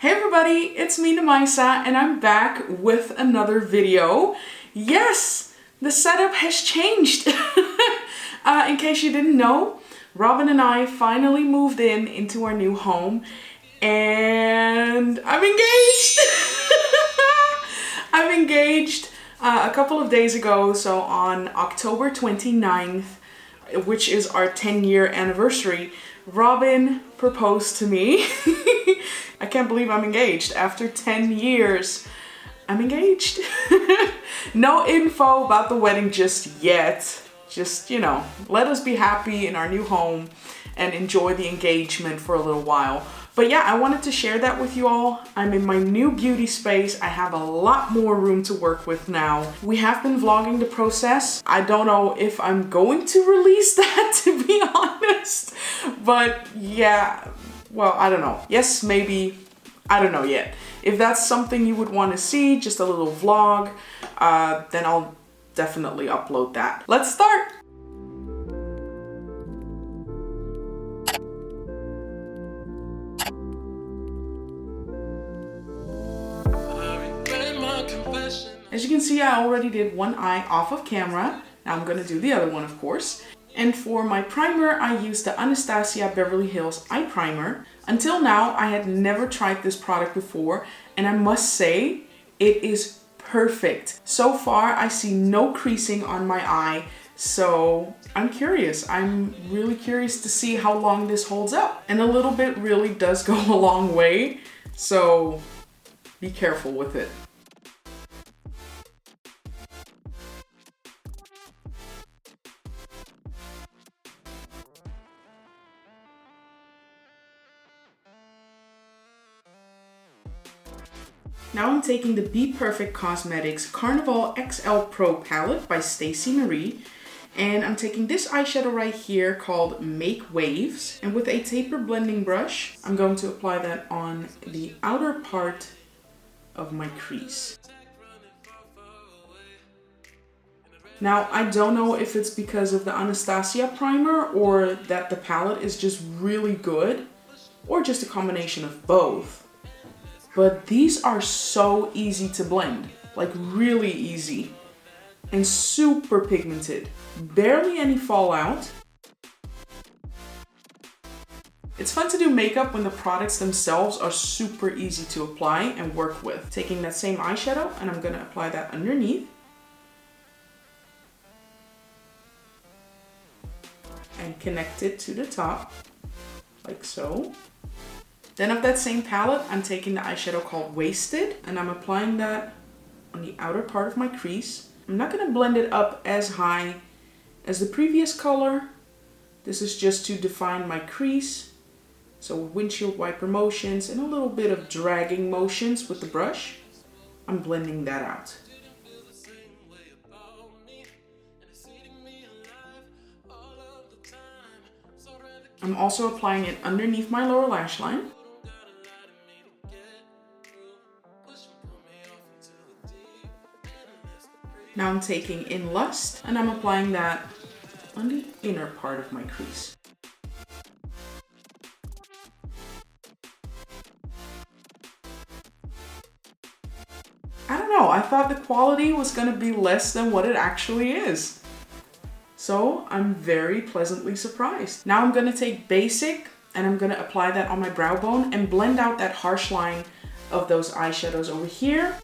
Hey everybody, it's me Namaisa and I'm back with another video. Yes, the setup has changed. In case you didn't know, Robin and I finally moved into our new home and I'm engaged. I'm engaged a couple of days ago, so on October 29th, which is our 10-year anniversary, Robin proposed to me. I can't believe I'm engaged. After 10 years, I'm engaged. No info about the wedding just yet. Just, you know, let us be happy in our new home and enjoy the engagement for a little while. But yeah, I wanted to share that with you all. I'm in my new beauty space. I have a lot more room to work with now. We have been vlogging the process. I don't know if I'm going to release that, to be honest. But yeah, well, I don't know. Yes, maybe. I don't know yet. If that's something you would want to see, just a little vlog, then I'll definitely upload that. Let's start. As you can see, I already did one eye off of camera. Now I'm gonna do the other one, of course. And for my primer, I used the Anastasia Beverly Hills Eye Primer. Until now, I had never tried this product before, and I must say, it is perfect. So far, I see no creasing on my eye, so I'm curious. I'm really curious to see how long this holds up. And a little bit really does go a long way, so be careful with it. Now I'm taking the Be Perfect Cosmetics Carnival XL Pro palette by Stacey Marie, and I'm taking this eyeshadow right here called Make Waves, and with a taper blending brush, I'm going to apply that on the outer part of my crease. Now, I don't know if it's because of the Anastasia primer or that the palette is just really good, or just a combination of both. But these are so easy to blend, like really easy, and super pigmented. Barely any fallout. It's fun to do makeup when the products themselves are super easy to apply and work with. Taking that same eyeshadow, and I'm gonna apply that underneath. And connect it to the top, like so. Then of that same palette, I'm taking the eyeshadow called Wasted, and I'm applying that on the outer part of my crease. I'm not gonna blend it up as high as the previous color. This is just to define my crease. So windshield wiper motions and a little bit of dragging motions with the brush. I'm blending that out. I'm also applying it underneath my lower lash line. Now I'm taking In Lust and I'm applying that on the inner part of my crease. I don't know, I thought the quality was gonna be less than what it actually is. So I'm very pleasantly surprised. Now I'm gonna take Basic and I'm gonna apply that on my brow bone and blend out that harsh line of those eyeshadows over here.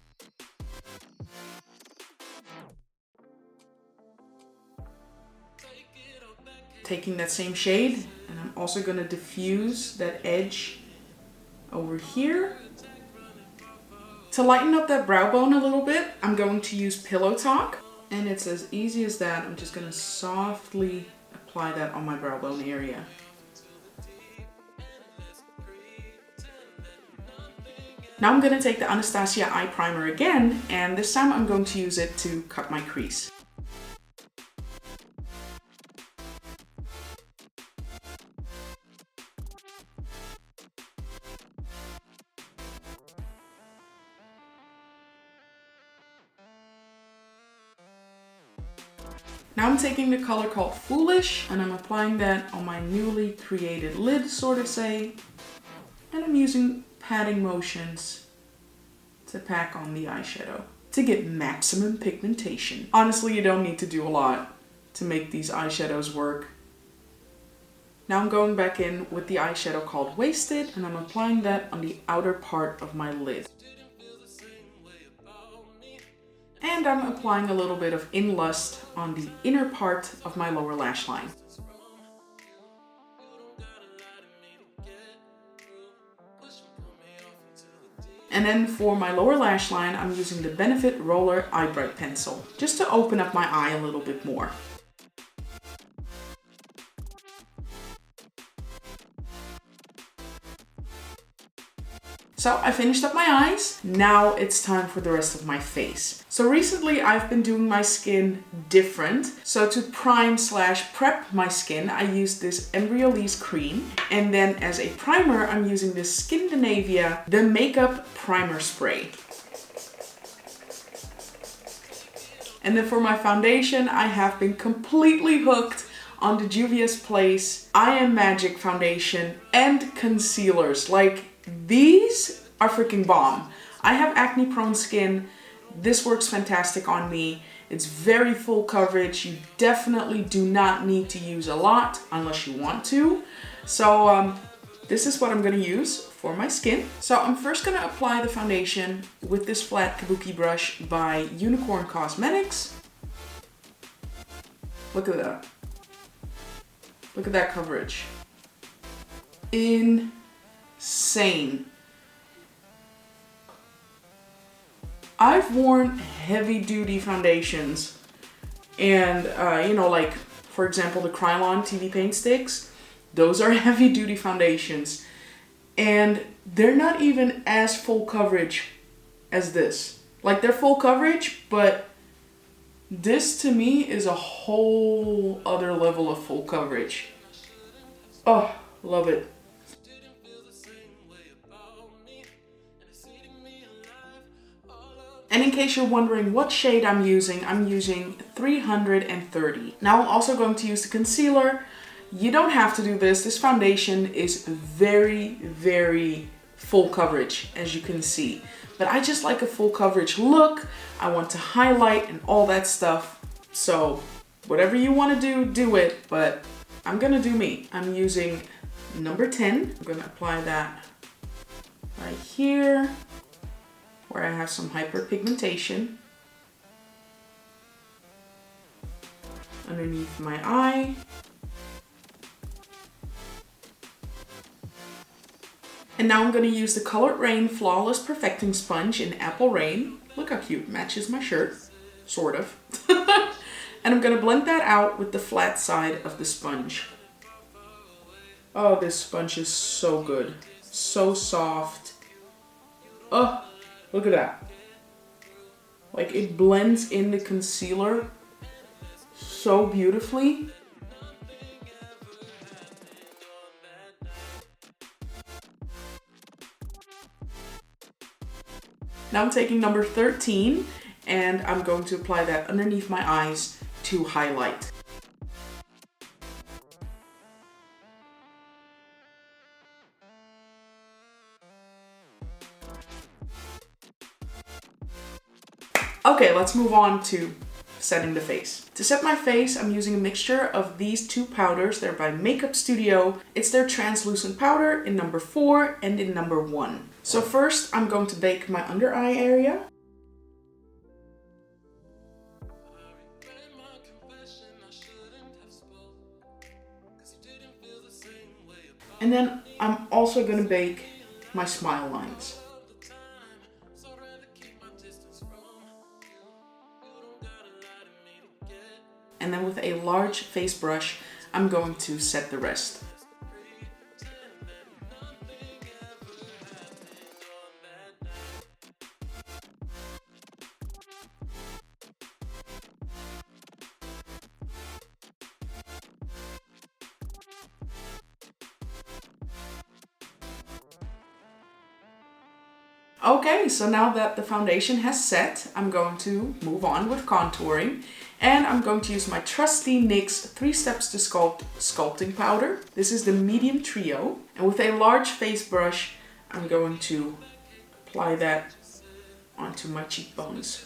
Taking that same shade, and I'm also gonna diffuse that edge over here. To lighten up that brow bone a little bit, I'm going to use Pillow Talk, and it's as easy as that. I'm just gonna softly apply that on my brow bone area. Now I'm gonna take the Anastasia Eye Primer again, and this time I'm going to use it to cut my crease. Now I'm taking the color called Foolish, and I'm applying that on my newly created lid, sort of say. And I'm using patting motions to pack on the eyeshadow to get maximum pigmentation. Honestly, you don't need to do a lot to make these eyeshadows work. Now I'm going back in with the eyeshadow called Wasted, and I'm applying that on the outer part of my lid. And I'm applying a little bit of In Lust on the inner part of my lower lash line. And then for my lower lash line, I'm using the Benefit Roller Eye Bright Pencil, just to open up my eye a little bit more. So I finished up my eyes. Now it's time for the rest of my face. So recently I've been doing my skin different. So to prime / prep my skin, I used this Embryolisse cream. And then as a primer, I'm using this Skindinavia, the Makeup Primer Spray. And then for my foundation, I have been completely hooked on the Juvia's Place I Am Magic foundation and concealers. Like, these are freaking bomb. I have acne prone skin. This works fantastic on me. It's very full coverage. You definitely do not need to use a lot unless you want to. So this is what I'm gonna use for my skin. So I'm first gonna apply the foundation with this flat kabuki brush by Unicorn Cosmetics. Look at that. Look at that coverage. Insane. I've worn heavy duty foundations and you know, like for example the Krylon TV paint sticks, those are heavy duty foundations and they're not even as full coverage as this. Like, they're full coverage, but this to me is a whole other level of full coverage. Oh, love it. And in case you're wondering what shade I'm using 330. Now I'm also going to use the concealer. You don't have to do this. This foundation is very, very full coverage, as you can see. But I just like a full coverage look. I want to highlight and all that stuff. So whatever you want to do, do it. But I'm gonna do me. I'm using number 10. I'm gonna apply that right here, where I have some hyperpigmentation. Underneath my eye. And now I'm gonna use the Colored Rain Flawless Perfecting Sponge in Apple Rain. Look how cute, matches my shirt, sort of. And I'm gonna blend that out with the flat side of the sponge. Oh, this sponge is so good. So soft. Oh, look at that. Like, it blends in the concealer so beautifully. Now I'm taking number 13 and I'm going to apply that underneath my eyes to highlight. Okay, let's move on to setting the face. To set my face, I'm using a mixture of these two powders. They're by Makeup Studio. It's their translucent powder in number 4 and in number 1. So first, I'm going to bake my under eye area. And then I'm also going to bake my smile lines. And then with a large face brush, I'm going to set the rest. Okay, so now that the foundation has set, I'm going to move on with contouring. And I'm going to use my trusty NYX 3 Steps to Sculpt sculpting powder. This is the medium trio. And with a large face brush, I'm going to apply that onto my cheekbones.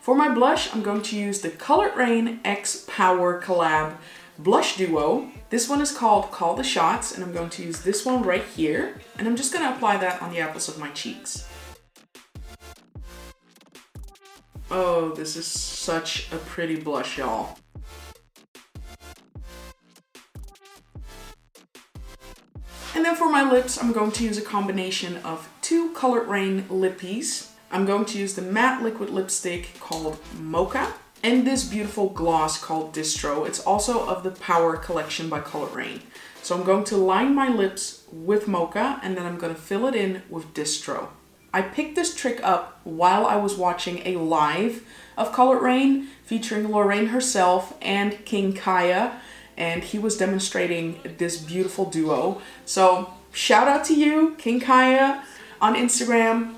For my blush, I'm going to use the Colored Rain X Power Collab Blush Duo. This one is called Call the Shots, and I'm going to use this one right here. And I'm just going to apply that on the apples of my cheeks. Oh, this is such a pretty blush, y'all. And then for my lips, I'm going to use a combination of two Colored Rain lippies. I'm going to use the matte liquid lipstick called Mocha and this beautiful gloss called Distro. It's also of the Power collection by Colored Rain. So I'm going to line my lips with Mocha and then I'm going to fill it in with Distro. I picked this trick up while I was watching a live of Colored Rain featuring Lorraine herself and King Kaya, and he was demonstrating this beautiful duo. So shout out to you, King Kaya, on Instagram.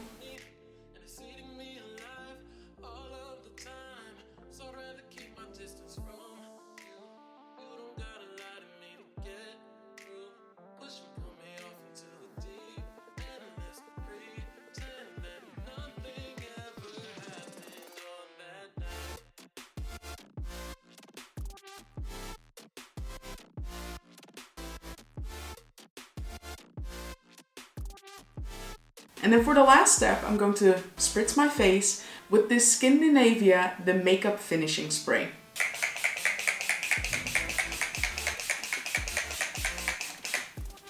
And then for the last step, I'm going to spritz my face with this Scandinavia, the makeup finishing spray.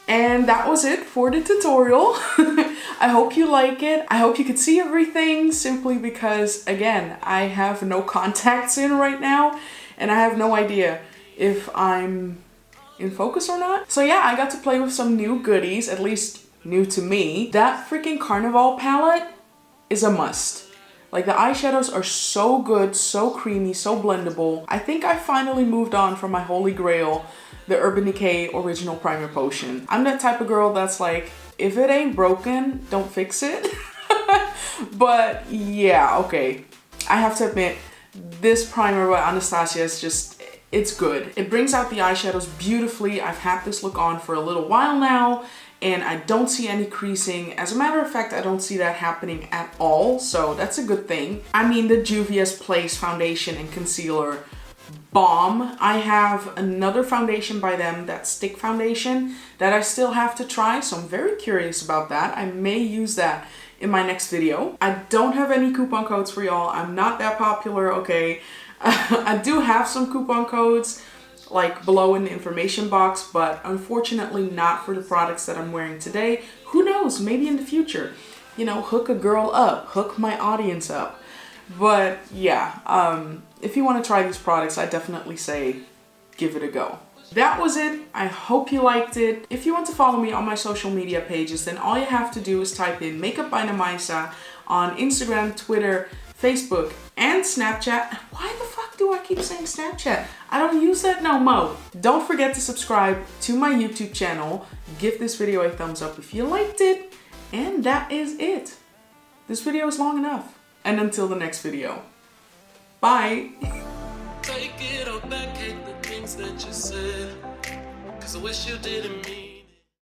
And that was it for the tutorial. I hope you like it. I hope you could see everything simply because, again, I have no contacts in right now and I have no idea if I'm in focus or not. So yeah, I got to play with some new goodies, at least new to me. That freaking Carnival palette is a must. Like, the eyeshadows are so good, so creamy, so blendable. I think I finally moved on from my holy grail, the Urban Decay Original Primer Potion. I'm that type of girl that's like, if it ain't broken, don't fix it. But yeah, okay. I have to admit, this primer by Anastasia is just, it's good. It brings out the eyeshadows beautifully. I've had this look on for a little while now, and I don't see any creasing. As a matter of fact, I don't see that happening at all, so that's a good thing. I mean, the Juvia's Place foundation and concealer, bomb. I have another foundation by them, that stick foundation, that I still have to try, so I'm very curious about that. I may use that in my next video. I don't have any coupon codes for y'all. I'm not that popular, okay? I do have some coupon codes, like below in the information box, but unfortunately not for the products that I'm wearing today. Who knows, maybe in the future, you know, hook a girl up, hook my audience up. But yeah, if you want to try these products, I definitely say give it a go. That was it. I hope you liked it. If you want to follow me on my social media pages, then all you have to do is type in Makeup by Namaisa on Instagram, Twitter, Facebook, and Snapchat. Why the fuck do I keep saying Snapchat? I don't use that no more. Don't forget to subscribe to my YouTube channel. Give this video a thumbs up if you liked it. And that is it. This video is long enough. And until the next video. Bye. Take it all back, hate the things that you said, 'cause I wish you didn't mean